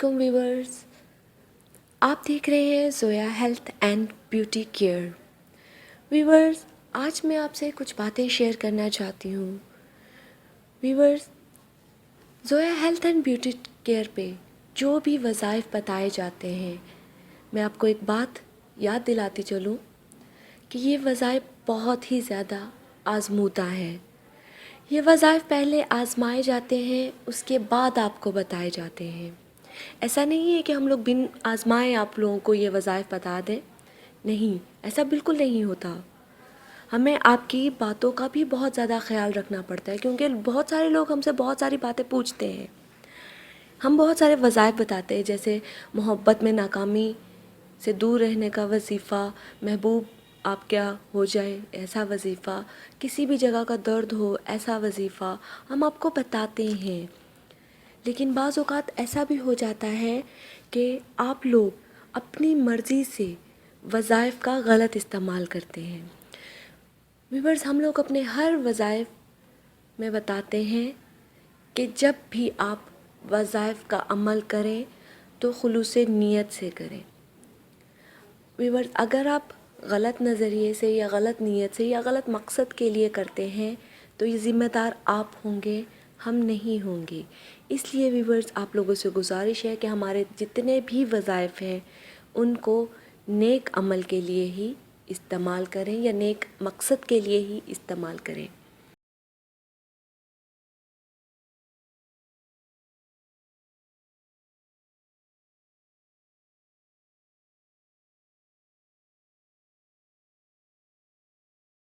वालेकुम व्यूवर्स, आप देख रहे हैं Zoya health and beauty care. Viewers, आज मैं आपसे कुछ बातें शेयर करना चाहती हूँ। Viewers, Zoya health and beauty care पे जो भी वज़ाइफ बताए जाते हैं, मैं आपको एक बात याद दिलाती चलूँ कि ये वज़ाइफ बहुत ही ज़्यादा आज़मूदा है। ये वज़ाइफ पहले आज़माए जाते हैं, उसके बाद आपको बताए जाते हैं। ऐसा नहीं है कि हम लोग बिन आज़माए आप लोगों को ये वज़ाइफ बता दें। नहीं, ऐसा बिल्कुल नहीं होता। हमें आपकी बातों का भी बहुत ज़्यादा ख़्याल रखना पड़ता है, क्योंकि बहुत सारे लोग हमसे बहुत सारी बातें पूछते हैं। हम बहुत सारे वज़ाइफ बताते हैं, जैसे मोहब्बत में नाकामी से दूर रहने का वजीफ़ा, महबूब आप क्या हो जाए ऐसा वजीफ़ा, किसी भी जगह का दर्द हो ऐसा वजीफ़ा हम आपको बताते हैं। लेकिन बाज़ औक़ात ऐसा भी हो जाता है कि आप लोग अपनी मर्ज़ी से वज़ाइफ का गलत इस्तेमाल करते हैं। व्यूअर्स, हम लोग अपने हर वज़ाइफ में बताते हैं कि जब भी आप वज़ाइफ का अमल करें तो खुलूस नीयत से करें। व्यूअर्स, अगर आप गलत नज़रिए से या गलत नीयत से या गलत मकसद के लिए करते हैं तो ये ज़िम्मेदार आप होंगे, हम नहीं होंगे। इसलिए व्यूअर्स, आप लोगों से गुजारिश है कि हमारे जितने भी वज़ाइफ हैं उनको नेक अमल के लिए ही इस्तेमाल करें या नेक मकसद के लिए ही इस्तेमाल करें।